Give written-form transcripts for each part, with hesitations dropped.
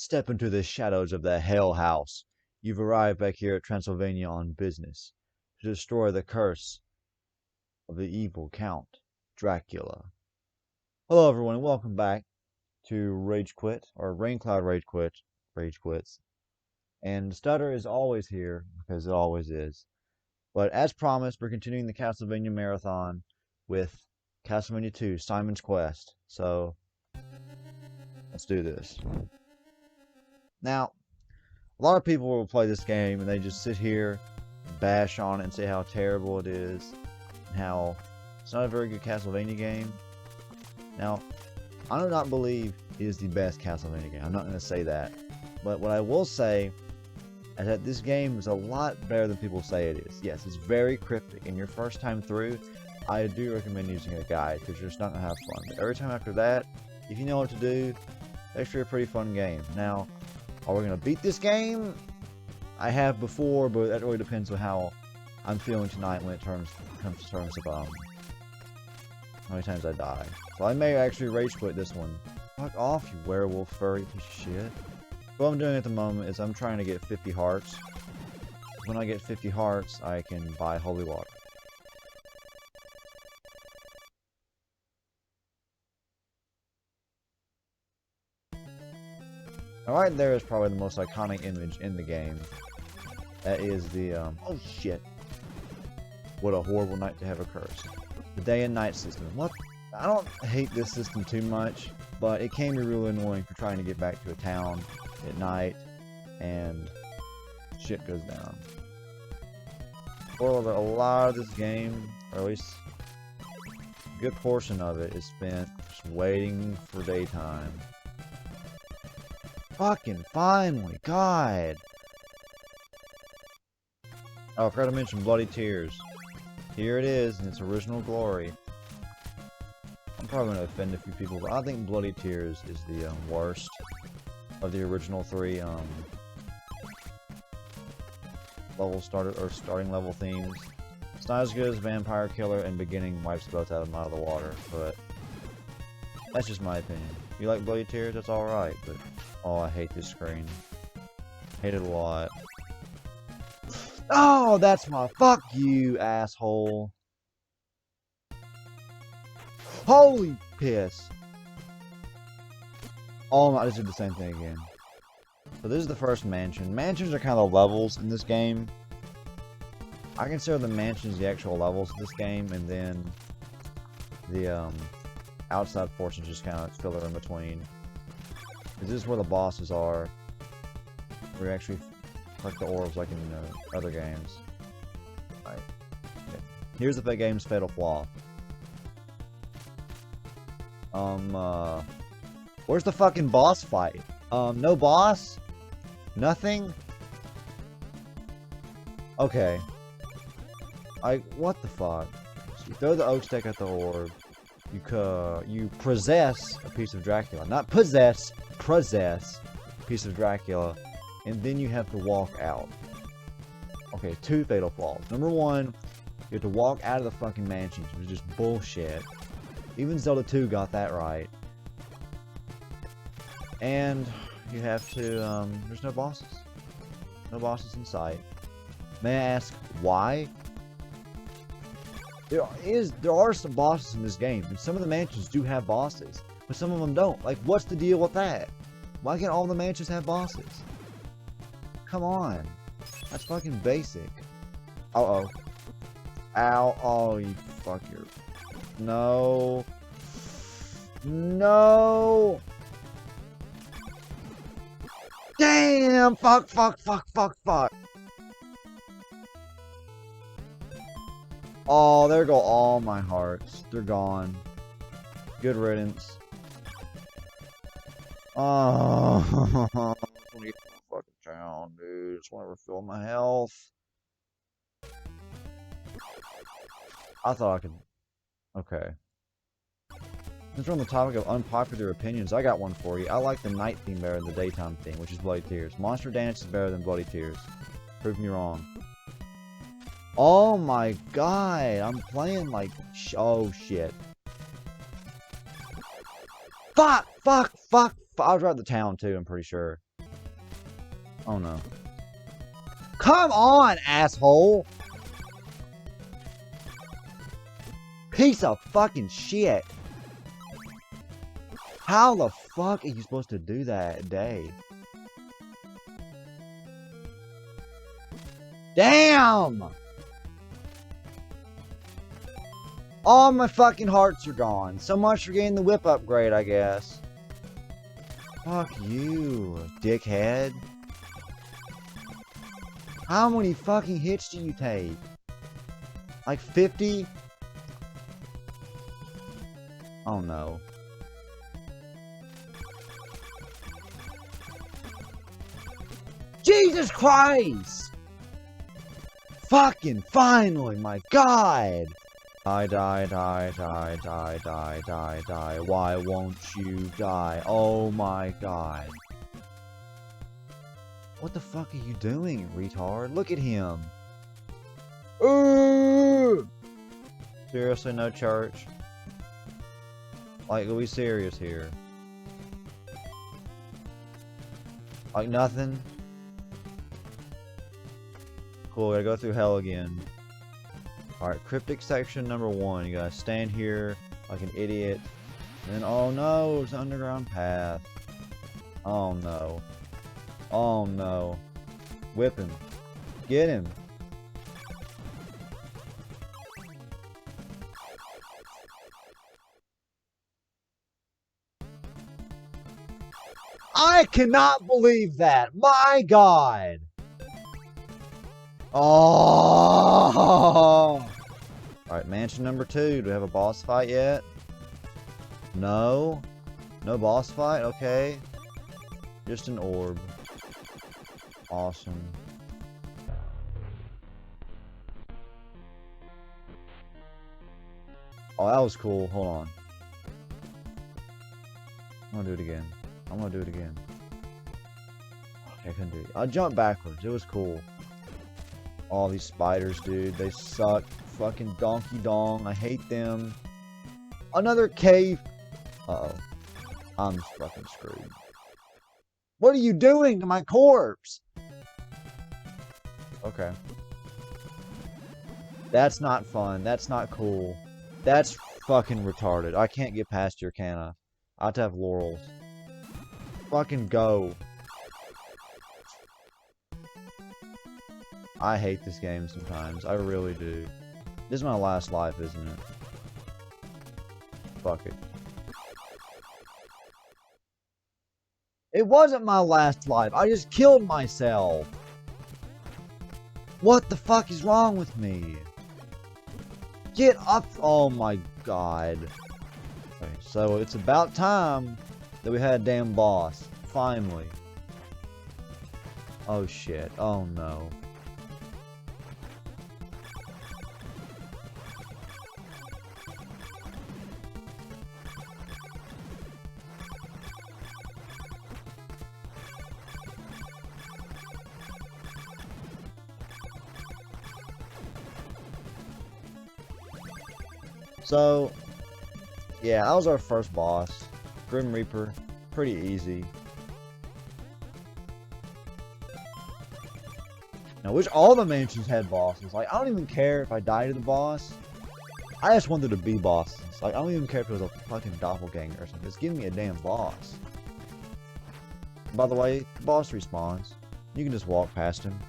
Step into the shadows of the Hell House. You've arrived back here at Transylvania on business to destroy the curse of the evil Count Dracula. Hello, everyone, and welcome back to Rage Quit, or Raincloud Rage Quits. And Stutter is always here, because it always is. But as promised, we're continuing the Castlevania Marathon with Castlevania 2, Simon's Quest. So, let's do this. Now, a lot of people will play this game and they just sit here, bash on it and say how terrible it is, and how it's not a very good Castlevania game. Now, I do not believe it is the best Castlevania game. I'm not going to say that. But what I will say is that this game is a lot better than people say it is. Yes, it's very cryptic. And your first time through, I do recommend using a guide because you're just not going to have fun. But every time after that, if you know what to do, it's actually a pretty fun game. Now, are we going to beat this game? I have before, but that really depends on how I'm feeling tonight when it comes to terms of how many times I die. So I may actually rage quit this one. Fuck off, you werewolf furry piece of shit. What I'm doing at the moment is I'm trying to get 50 hearts. When I get 50 hearts, I can buy holy water. Now right there is probably the most iconic image in the game. That is the, oh shit. What a horrible night to have a curse. The day and night system. What? I don't hate this system too much, but it can be really annoying for trying to get back to a town at night, and shit goes down. Moreover, a lot of this game, or at least a good portion of it, is spent just waiting for daytime. Fucking finally, God! Oh, I forgot to mention Bloody Tears. Here it is in its original glory. I'm probably going to offend a few people, but I think Bloody Tears is the worst of the original three starting level themes. It's not as good as Vampire Killer, and Beginning wipes both out of the water, but that's just my opinion. You like Bloody Tears? That's alright, but oh, I hate this screen. Hate it a lot. Oh, that's my fuck you, asshole. Holy piss. Oh my, I just did the same thing again. So this is the first mansion. Mansions are kind of levels in this game. I consider the mansions the actual levels of this game, and then the outside portions just kind of filler in between. This is where the bosses are. Where you actually collect the orbs like in other games. Right. Okay. Here's the game's fatal flaw. Where's the fucking boss fight? No boss? Nothing? Okay. What the fuck? So you throw the oak stick at the orb. You possess a piece of Dracula. Not possess a piece of Dracula. And then you have to walk out. Okay, two fatal flaws. Number one, you have to walk out of the fucking mansion, which is just bullshit. Even Zelda 2 got that right. And you have to, there's no bosses. No bosses in sight. May I ask why? There are some bosses in this game, and some of the mansions do have bosses, but some of them don't. Like, what's the deal with that? Why can't all the mansions have bosses? Come on. That's fucking basic. Uh-oh. Ow. Oh, you fucker. No. No. Damn. Fuck. Oh, there go all my hearts. They're gone. Good riddance. Oh. Fucking town, dude. Just want to refill my health. I thought I could. Okay. Since we're on the topic of unpopular opinions, I got one for you. I like the night theme better than the daytime theme, which is Bloody Tears. Monster Dance is better than Bloody Tears. Prove me wrong. Oh my god! I'm playing like. Oh shit. Fuck! I was right at the town too, I'm pretty sure. Oh no. Come on, asshole! Piece of fucking shit! How the fuck are you supposed to do that day? Damn! All my fucking hearts are gone. So much for getting the whip upgrade, I guess. Fuck you, dickhead. How many fucking hits do you take? Like 50? Oh no. Jesus Christ! Fucking finally, my God! Die, die, die, die, die, die, die, die. Why won't you die? Oh my God. What the fuck are you doing, retard? Look at him. Seriously, no church? Like, are we serious here? Like, nothing? Cool, gotta go through hell again. Alright, cryptic section number 1. You gotta stand here like an idiot. And then, oh no, it's an underground path. Oh no. Oh no. Whip him. Get him. I cannot believe that. My God. Oh. Alright, mansion number 2. Do we have a boss fight yet? No. No boss fight? Okay. Just an orb. Awesome. Oh, that was cool. Hold on. I'm gonna do it again. I'm gonna do it again. Okay, I couldn't do it. I jumped backwards. It was cool. All these spiders, dude. They suck. Fucking donkey dong. I hate them. Another cave. Uh-oh. I'm fucking screwed. What are you doing to my corpse? Okay. That's not fun. That's not cool. That's fucking retarded. I can't get past your can I? I have to have laurels. Fucking go. I hate this game sometimes. I really do. This is my last life, isn't it? Fuck it. It wasn't my last life. I just killed myself. What the fuck is wrong with me? Get up. Oh my God. Okay, so it's about time that we had a damn boss. Finally. Oh shit. Oh no. So, yeah, that was our first boss. Grim Reaper. Pretty easy. Now, wish all the mansions had bosses. Like, I don't even care if I die to the boss. I just want there to be bosses. Like, I don't even care if it was a fucking doppelganger or something. Just give me a damn boss. By the way, the boss respawns. You can just walk past him.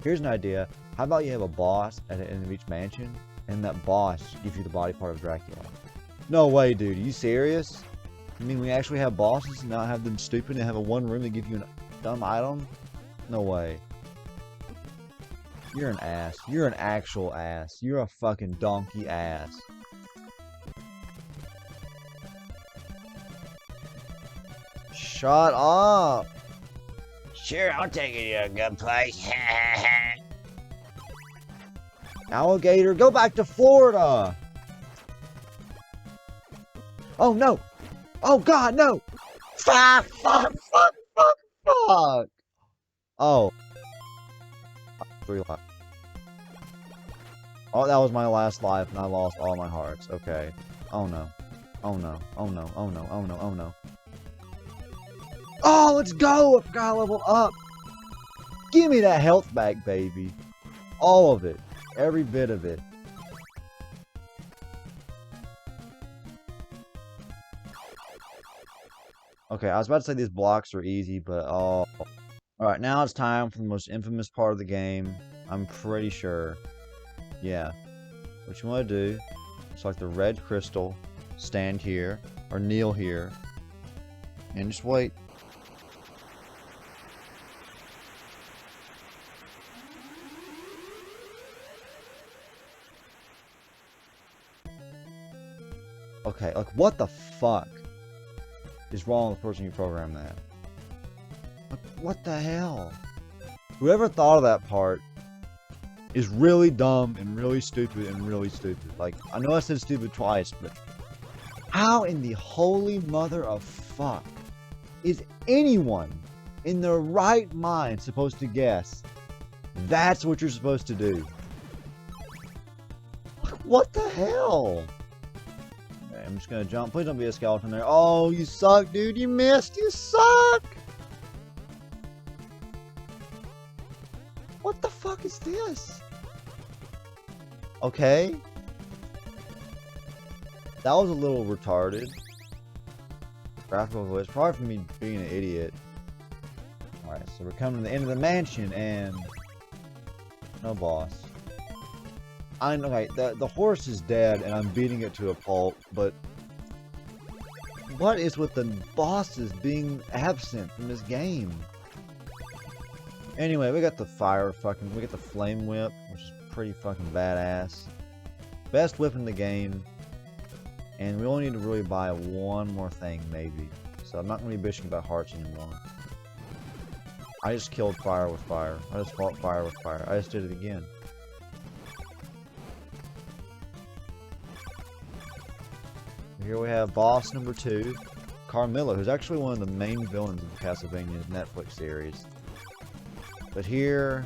Here's an idea. How about you have a boss at the end of each mansion, and that boss gives you the body part of Dracula? No way, dude. Are you serious? I mean, we actually have bosses and not have them stupid and have a one room to give you a dumb item? No way. You're an ass. You're an actual ass. You're a fucking donkey ass. Shut up! Sure, I'll take you to a good place. Alligator, go back to Florida! Oh no! Oh god, no! Fuck! Fuck! Fuck! Fuck! Fuck! Oh. 3 lives. Oh, that was my last life and I lost all my hearts. Okay. Oh no. Oh no. Oh no. Oh no. Oh no. Oh no. Oh, let's go! I forgot I leveled up. Give me that health back, baby. All of it. Every bit of it. Okay, I was about to say these blocks are easy, but oh. Alright, now it's time for the most infamous part of the game. I'm pretty sure. Yeah. What you want to do, select the red crystal, stand here, or kneel here, and just wait. Okay, like what the fuck is wrong with the person who programmed that? Like, what the hell? Whoever thought of that part is really dumb and really stupid and really stupid. Like, I know I said stupid twice, but how in the holy mother of fuck is anyone in their right mind supposed to guess that's what you're supposed to do? Like, what the hell? Okay, I'm just gonna jump. Please don't be a skeleton there. Oh, you suck, dude. You missed. You suck. What the fuck is this? Okay. That was a little retarded. Graphical glitch. Probably for me being an idiot. Alright, so we're coming to the end of the mansion and no boss. I know, okay, the horse is dead and I'm beating it to a pulp, but what is with the bosses being absent from this game? Anyway, we got the we got the flame whip, which is pretty fucking badass. Best whip in the game. And we only need to really buy one more thing, maybe. So I'm not going to be bitching about hearts anymore. I just killed fire with fire. I just fought fire with fire. I just did it again. Here we have boss number 2, Carmilla, who's actually one of the main villains of the Castlevania Netflix series. But here,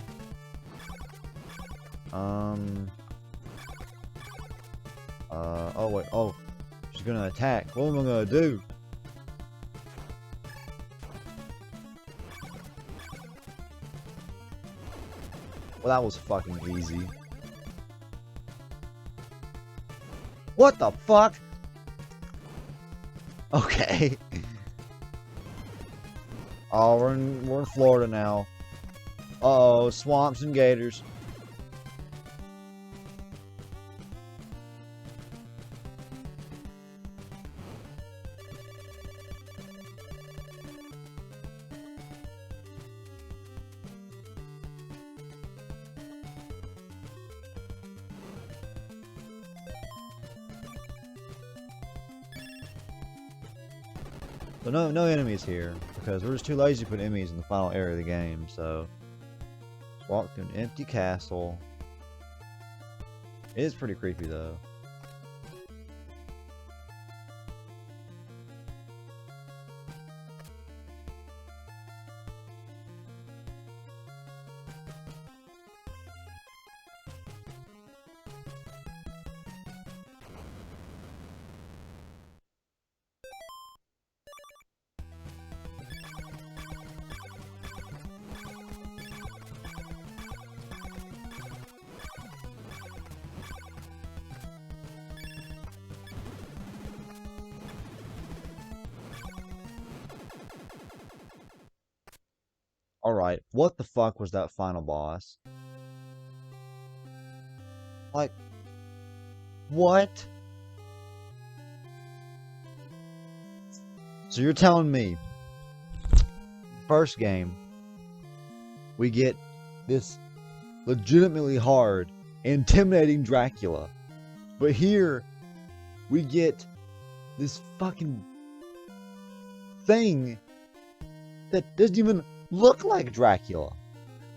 oh wait, oh, she's gonna attack. What am I gonna do? Well, that was fucking easy. What the fuck? Okay. Oh, we're in Florida now. Uh-oh, swamps and gators. So no enemies here, because we're just too lazy to put enemies in the final area of the game, so... Walk through an empty castle. It is pretty creepy though. Alright, what the fuck was that final boss? Like, what? So you're telling me, first game, we get this legitimately hard, intimidating Dracula. But here, we get this fucking thing that doesn't even look like Dracula.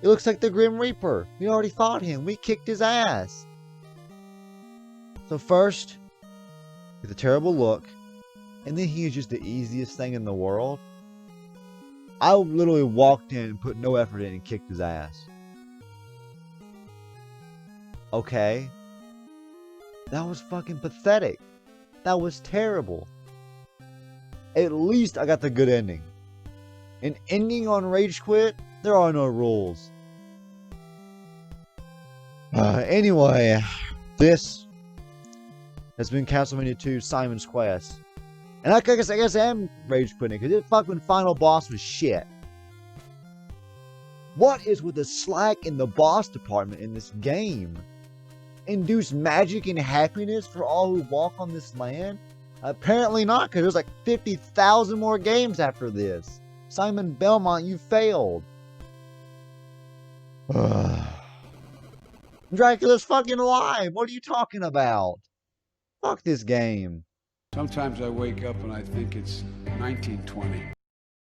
It looks like the Grim Reaper. We already fought him. We kicked his ass. So first, with a terrible look, and then he is just the easiest thing in the world. I literally walked in and put no effort in and kicked his ass. Okay. That was fucking pathetic. That was terrible. At least I got the good ending. An ending on Rage Quit? There are no rules. Anyway, this has been Castlevania 2 Simon's Quest. And I guess I am rage quitting because this fucking final boss was shit. What is with the slack in the boss department in this game? Induce magic and happiness for all who walk on this land? Apparently not, because there's like 50,000 more games after this. Simon Belmont, you failed. Dracula's fucking alive. What are you talking about? Fuck this game. Sometimes I wake up and I think it's 1920.